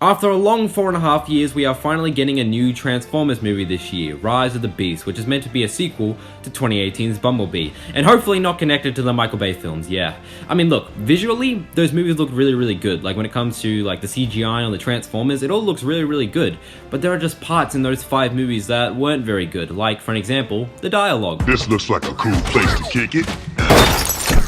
After a long 4.5 years, we are finally getting a new Transformers movie this year, Rise of the Beast, which is meant to be a sequel to 2018's Bumblebee, and hopefully not connected to the Michael Bay films, yeah. I mean, look, visually, those movies look really, really good. Like, when it comes to, like, the CGI on the Transformers, it all looks really, really good. But there are just parts in those 5 movies that weren't very good, like, for an example, the dialogue. This looks like a cool place to kick it.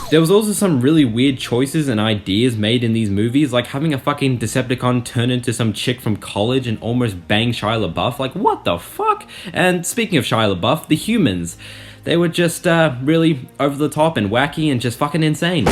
There was also some really weird choices and ideas made in these movies, like having a fucking Decepticon turn into some chick from college and almost bang Shia LaBeouf, like what the fuck? And speaking of Shia LaBeouf, the humans, they were just really over the top and wacky and just fucking insane.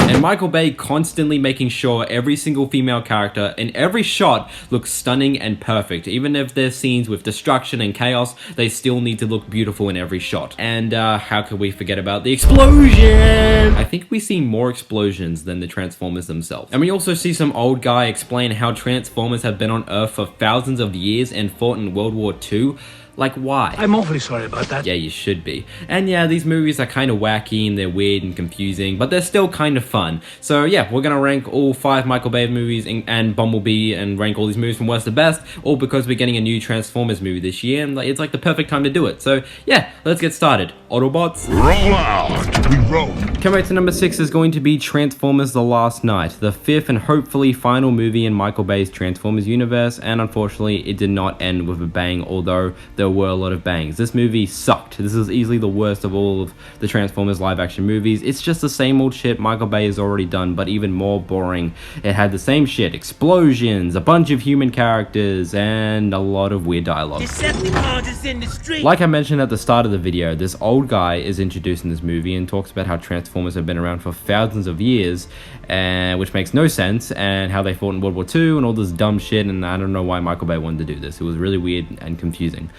And Michael Bay constantly making sure every single female character in every shot looks stunning and perfect. Even if there's scenes with destruction and chaos, they still need to look beautiful in every shot. And how could we forget about the explosion? I think we see more explosions than the Transformers themselves. And we also see some old guy explain how Transformers have been on Earth for thousands of years and fought in World War II. Like, why? I'm awfully sorry about that. Yeah, you should be. And yeah, these movies are kind of wacky and they're weird and confusing, but they're still kind of fun. So yeah, we're gonna rank all 5 Michael Bay movies and Bumblebee and rank all these movies from worst to best, all because we're getting a new Transformers movie this year, and it's like the perfect time to do it. So yeah, let's get started. Autobots, Roll out. We roll. coming to number 6 is going to be Transformers: The Last Knight, the 5th and hopefully final movie in Michael Bay's Transformers universe, and unfortunately it did not end with a bang, although there were a lot of bangs. This movie sucked. This is easily the worst of all of the Transformers live action movies. It's just the same old shit Michael Bay has already done, but even more boring. It had the same shit, explosions, a bunch of human characters, and a lot of weird dialogue. Decepticons is in the street. Like I mentioned at the start of the video, this old guy is introduced in this movie and talks about how Transformers have been around for thousands of years, which makes no sense, and how they fought in World War II and all this dumb shit, and I don't know why Michael Bay wanted to do this. It was really weird and confusing.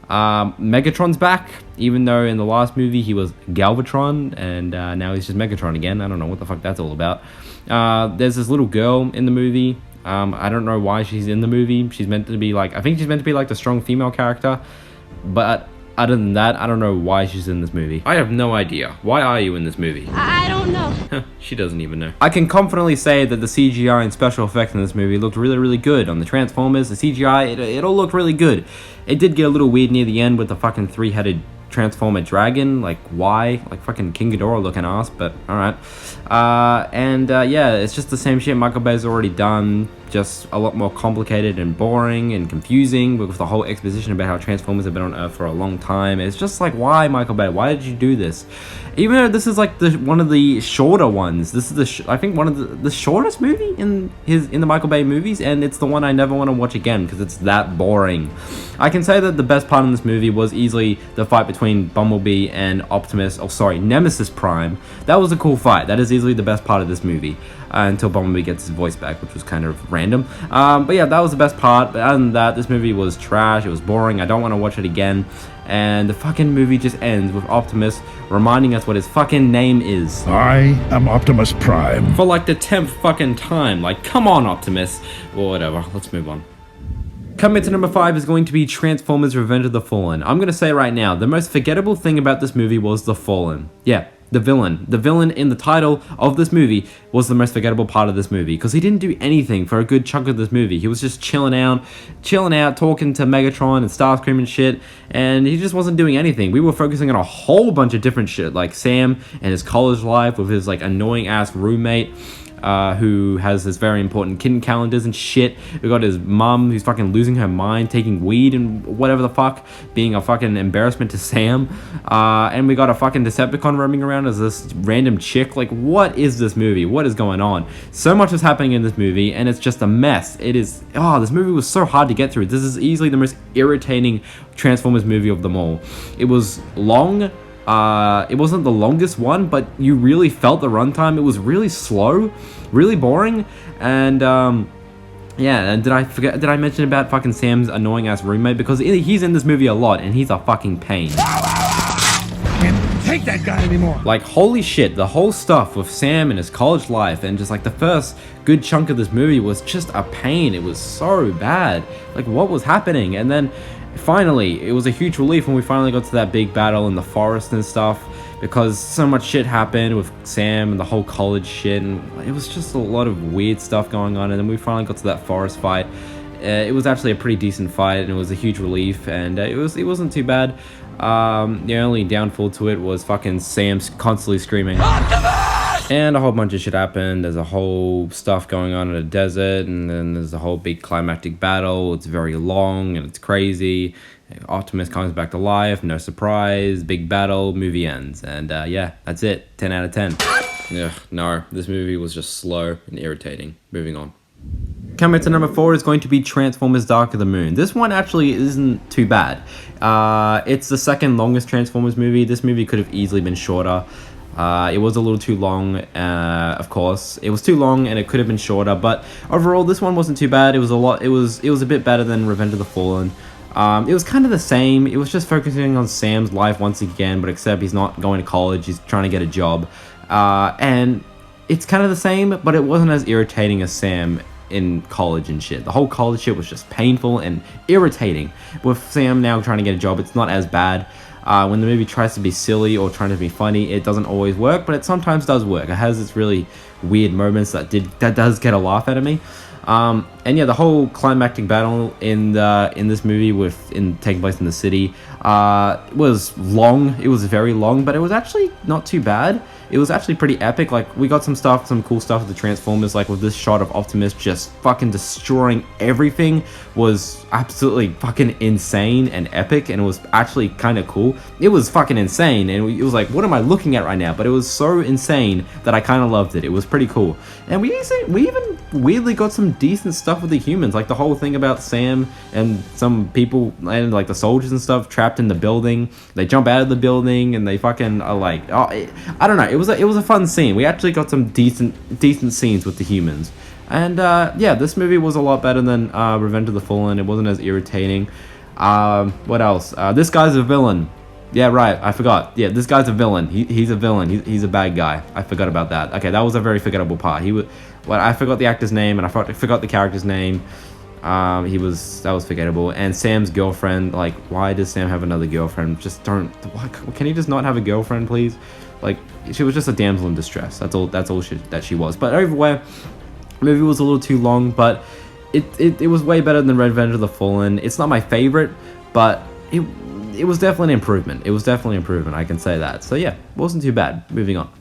Megatron's back, even though in the last movie he was Galvatron, and now he's just Megatron again. I don't know what the fuck that's all about. There's this little girl in the movie. I don't know why she's in the movie. She's meant to be like, I think she's meant to be like the strong female character, but other than that, I don't know why she's in this movie. I have no idea. Why are you in this movie? I don't know. She doesn't even know. I can confidently say that the CGI and special effects in this movie looked really, really good. On the Transformers, the CGI, it all looked really good. It did get a little weird near the end with the fucking 3-headed Transformer dragon. Like, why? Like fucking King Ghidorah looking ass, but alright. Yeah, it's just the same shit Michael Bay's already done, just a lot more complicated and boring and confusing with the whole exposition about how Transformers have been on Earth for a long time. It's just like, why, Michael Bay? Why did you do this? Even though this is like one of the shorter ones. This is I think one of the shortest movie in the Michael Bay movies, and it's the one I never want to watch again because it's that boring. I can say that the best part in this movie was easily the fight between Bumblebee and Nemesis Prime. That was a cool fight. That is easily the best part of this movie. Until Bumblebee gets his voice back, which was kind of random. But yeah, that was the best part. But other than that, this movie was trash. It was boring. I don't want to watch it again. And the fucking movie just ends with Optimus reminding us what his fucking name is. I am Optimus Prime. For like the 10th fucking time. Like, come on, Optimus. Well, whatever. Let's move on. Coming to number 5 is going to be Transformers: Revenge of the Fallen. I'm going to say right now, the most forgettable thing about this movie was the Fallen. Yeah. The villain. The villain in the title of this movie was the most forgettable part of this movie because he didn't do anything for a good chunk of this movie. He was just chilling out, talking to Megatron and Starscream and shit, and he just wasn't doing anything. We were focusing on a whole bunch of different shit, like Sam and his college life with his like annoying ass roommate, who has this very important kid calendars and shit. We got his mum who's fucking losing her mind, taking weed and whatever the fuck, being a fucking embarrassment to Sam. And we got a fucking Decepticon roaming around as this random chick. Like, what is this movie? What is going on? So much is happening in this movie, and it's just a mess. It is, this movie was so hard to get through. This is easily the most irritating Transformers movie of them all. It was long. It wasn't the longest one, but you really felt the runtime. It was really slow, really boring, and yeah. And did I mention about fucking Sam's annoying ass roommate? Because he's in this movie a lot, and he's a fucking pain. Can't take that guy anymore. Like, holy shit, the whole stuff with Sam and his college life, and just like the first good chunk of this movie was just a pain. It was so bad. Like, what was happening? And then finally, it was a huge relief when we finally got to that big battle in the forest and stuff, because so much shit happened with Sam and the whole college shit, and it was just a lot of weird stuff going on. And then we finally got to that forest fight. It was actually a pretty decent fight, and it was a huge relief, and it wasn't too bad. The only downfall to it was fucking Sam constantly screaming. And a whole bunch of shit happened. There's a whole stuff going on in the desert, and then there's a whole big climactic battle. It's very long, and it's crazy. Optimus comes back to life, no surprise, big battle, movie ends. And yeah, that's it, 10 out of 10. Ugh, no, this movie was just slow and irritating. Moving on. Coming to number 4 is going to be Transformers Dark of the Moon. This one actually isn't too bad. It's the second longest Transformers movie. This movie could have easily been shorter. It was a little too long, of course. It was too long and it could have been shorter, but overall this one wasn't too bad. It was a bit better than Revenge of the Fallen. It was kind of the same. It was just focusing on Sam's life once again, but except he's not going to college, he's trying to get a job. And it's kind of the same, but it wasn't as irritating as Sam in college and shit. The whole college shit was just painful and irritating. With Sam now trying to get a job, it's not as bad. When the movie tries to be silly or trying to be funny, it doesn't always work, but it sometimes does work. It has its really weird moments that does get a laugh out of me. And yeah, the whole climactic battle in this movie taking place in the city was long. It was very long, but it was actually not too bad. It was actually pretty epic. Like, we got some cool stuff with the Transformers, like with this shot of Optimus just fucking destroying everything was absolutely fucking insane and epic, and it was actually kind of cool. It was fucking insane, and it was like, what am I looking at right now? But it was so insane that I kind of loved it. It was pretty cool. And we even weirdly got some decent stuff with the humans, like the whole thing about Sam and some people and like the soldiers and stuff trapped in the building. They jump out of the building and they fucking are like, I don't know. It was a fun scene. We actually got some decent scenes with the humans. And yeah, this movie was a lot better than Revenge of the Fallen. It wasn't as irritating. What else? This guy's a villain. Yeah, right. I forgot. Yeah, this guy's a villain. He's a villain. He's a bad guy. I forgot about that. Okay, that was a very forgettable part. I forgot the actor's name and I forgot the character's name. That was forgettable. And Sam's girlfriend. Like, why does Sam have another girlfriend? Just don't. Can he just not have a girlfriend, please? Like, she was just a damsel in distress. That's all that she was. But overall, the movie was a little too long, but it was way better than Revenge of the Fallen. It's not my favorite, but it was definitely an improvement. It was definitely an improvement, I can say that. So yeah, it wasn't too bad. Moving on.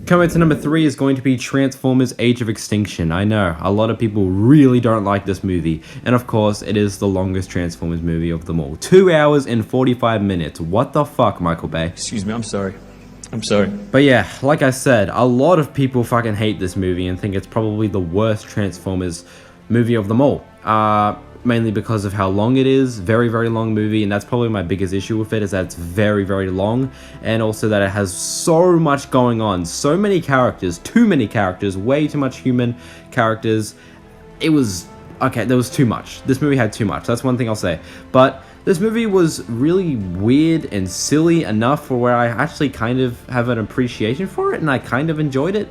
Coming to number 3 is going to be Transformers Age of Extinction. I know, a lot of people really don't like this movie. And of course, it is the longest Transformers movie of them all. 2 hours and 45 minutes. What the fuck, Michael Bay? Excuse me, I'm sorry. I'm sorry. But yeah, like I said, a lot of people fucking hate this movie and think it's probably the worst Transformers movie of them all. Mainly because of how long it is. Very, very long movie, and that's probably my biggest issue with it, is that it's very, very long, and also that it has so much going on. So many characters, too many characters, way too much human characters. There was too much. This movie had too much. That's one thing I'll say. But this movie was really weird and silly enough for where I actually kind of have an appreciation for it, and I kind of enjoyed it.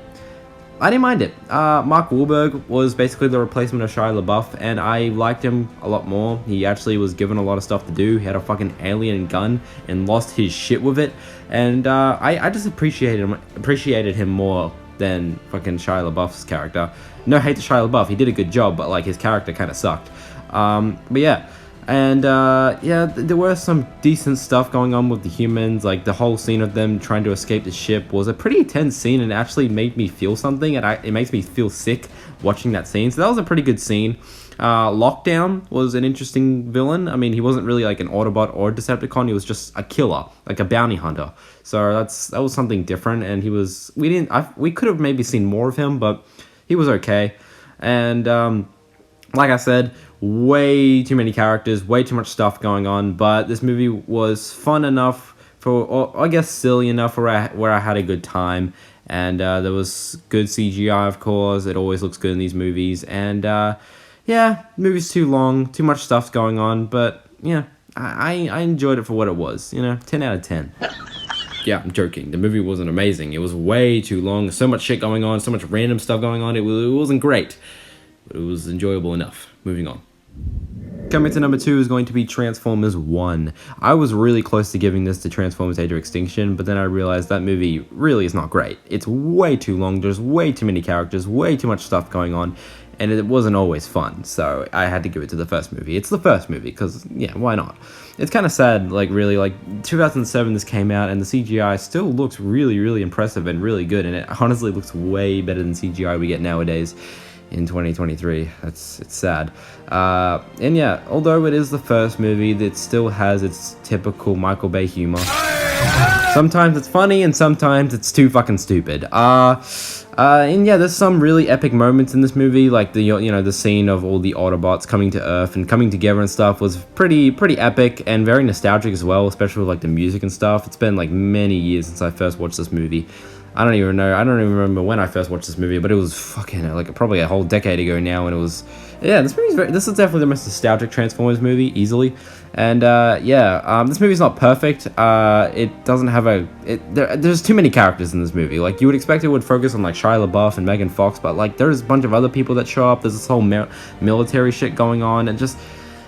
I didn't mind it. Mark Wahlberg was basically the replacement of Shia LaBeouf, and I liked him a lot more. He actually was given a lot of stuff to do. He had a fucking alien gun and lost his shit with it, and I just appreciated him more than fucking Shia LaBeouf's character. No hate to Shia LaBeouf, he did a good job, but like his character kind of sucked. But yeah. And yeah, there were some decent stuff going on with the humans. Like the whole scene of them trying to escape the ship was a pretty intense scene, and it actually made me feel something, and it makes me feel sick watching that scene. So that was a pretty good scene. Lockdown was an interesting villain. I mean, he wasn't really like an Autobot or a Decepticon. He was just a killer, like a bounty hunter. So that was something different, and we could have maybe seen more of him, but he was okay. And like I said, way too many characters, way too much stuff going on, but this movie was fun enough or I guess silly enough where I had a good time, and there was good CGI, of course. It always looks good in these movies, and yeah, the movie's too long, too much stuff's going on, but yeah, I enjoyed it for what it was, 10 out of 10. Yeah, I'm joking. The movie wasn't amazing. It was way too long, so much shit going on, so much random stuff going on. It wasn't great, but it was enjoyable enough. Moving on. Coming to number 2 is going to be Transformers 1. I was really close to giving this to Transformers Age of Extinction, but then I realized that movie really is not great. It's way too long, there's way too many characters, way too much stuff going on, and it wasn't always fun, so I had to give it to the first movie. It's the first movie, because, yeah, why not? It's kind of sad, like, really, like, 2007 this came out, and the CGI still looks really, really impressive and really good, and it honestly looks way better than CGI we get nowadays in 2023. It's sad. And yeah, although it is the first movie, it still has its typical Michael Bay humor. Sometimes it's funny and sometimes it's too fucking stupid. And yeah, there's some really epic moments in this movie, like the scene of all the Autobots coming to Earth and coming together and stuff was pretty epic and very nostalgic as well, especially with like the music and stuff. It's been like many years since I first watched this movie. I don't even remember when I first watched this movie, but it was fucking like probably a whole decade ago now, and it was, yeah, this is definitely the most nostalgic Transformers movie, easily. And this movie's not perfect. It doesn't have there's too many characters in this movie. Like, you would expect it would focus on like Shia LaBeouf and Megan Fox, but like there's a bunch of other people that show up. There's this whole military shit going on, and just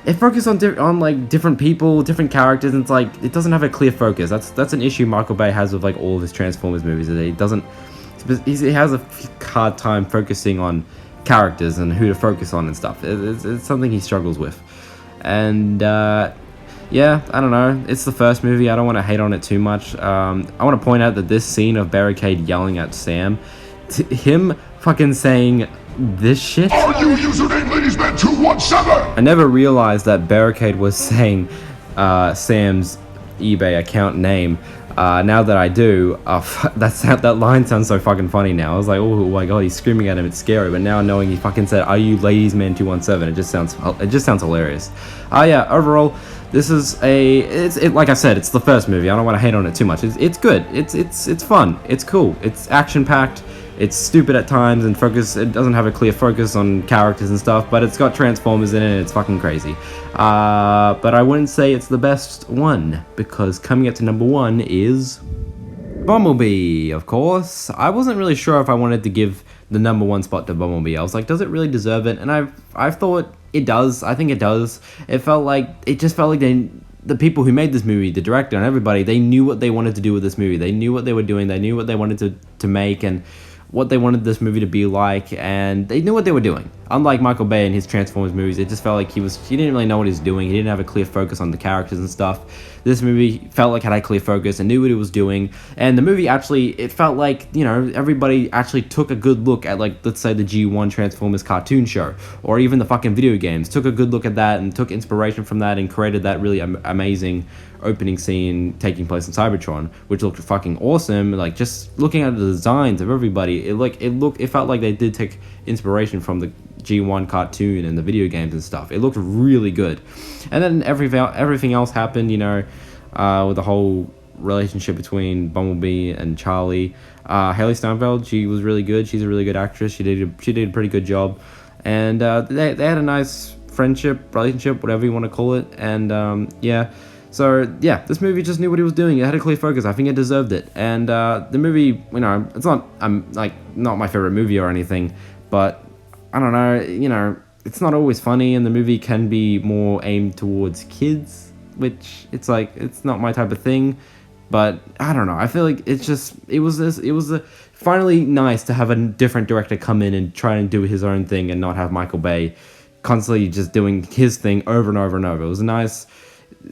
it focuses on like different people, different characters, and it's like it doesn't have a clear focus. That's an issue Michael Bay has with like all of his Transformers movies. That he has a hard time focusing on characters and who to focus on and stuff. It's something he struggles with. And yeah, I don't know. It's the first movie. I don't want to hate on it too much. I want to point out that this scene of Barricade yelling at Sam, him fucking saying this shit. Are you username Ladiesman 217? I never realized that Barricade was saying Sam's eBay account name. Now that I do, that line sounds so fucking funny now. I was like, oh my god, he's screaming at him. It's scary. But now knowing he fucking said, "Are you Ladiesman 217?" it just sounds hilarious. Yeah. Overall, this is like I said, it's the first movie. I don't want to hate on it too much. It's good. It's fun. It's cool. It's action packed. It's stupid at times and it doesn't have a clear focus on characters and stuff, but it's got Transformers in it and it's fucking crazy. But I wouldn't say it's the best one, because coming up to number 1 is Bumblebee, of course. I wasn't really sure if I wanted to give the number 1 spot to Bumblebee. I was like, does it really deserve it? And I've thought it does. I think it does. It just felt like the people who made this movie, the director and everybody, they knew what they wanted to do with this movie. They knew what they were doing. They knew what they wanted to make and what they wanted this movie to be like, and they knew what they were doing. Unlike Michael Bay and his Transformers movies, it just felt like he didn't really know what he was doing. He didn't have a clear focus on the characters and stuff. This movie felt like it had a clear focus and knew what it was doing. And the movie it felt like, everybody actually took a good look at, like, let's say the G1 Transformers cartoon show, or even the fucking video games, took a good look at that and took inspiration from that and created that really amazing opening scene taking place in Cybertron, which looked fucking awesome. Like, just looking at the designs of everybody, it felt like they did take inspiration from the G1 cartoon and the video games and stuff. It looked really good. And then everything else happened, with the whole relationship between Bumblebee and Charlie. Haley Steinfeld, she was really good. She's a really good actress. She did a pretty good job. And they had a nice relationship, whatever you want to call it. And yeah. So, yeah, this movie just knew what he was doing. It had a clear focus. I think it deserved it. And the movie, it's not, not my favorite movie or anything, but I don't know, it's not always funny, and the movie can be more aimed towards kids, which it's not my type of thing. But I don't know. I feel like it was finally nice to have a different director come in and try and do his own thing and not have Michael Bay constantly just doing his thing over and over and over. It was nice.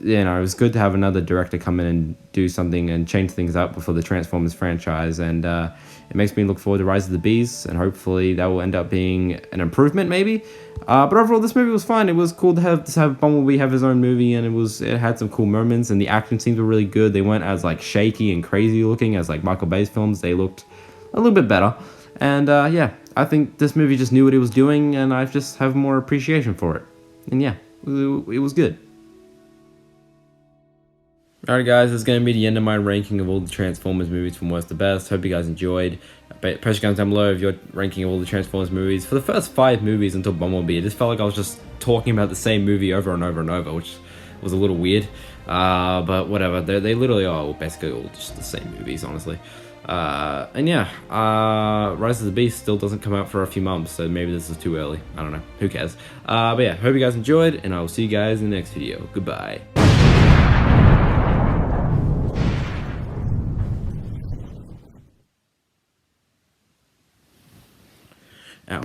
It was good to have another director come in and do something and change things up for the Transformers franchise, and it makes me look forward to Rise of the Beasts, and hopefully that will end up being an improvement, maybe. But overall, this movie was fun. It was cool to have Bumblebee have his own movie, and it had some cool moments, and the action scenes were really good. They weren't as like shaky and crazy looking as like Michael Bay's films. They looked a little bit better, and yeah, I think this movie just knew what it was doing, and I just have more appreciation for it. And yeah, it was good. Alright guys, this is going to be the end of my ranking of all the Transformers movies from worst to best. Hope you guys enjoyed. Press your comments down below if you're ranking of all the Transformers movies. For the first 5 movies until Bumblebee, it just felt like I was just talking about the same movie over and over and over, which was a little weird. But whatever, they literally are basically all just the same movies, honestly. And yeah, Rise of the Beast still doesn't come out for a few months, so maybe this is too early. I don't know. Who cares? But yeah, hope you guys enjoyed, and I will see you guys in the next video. Goodbye. Ow.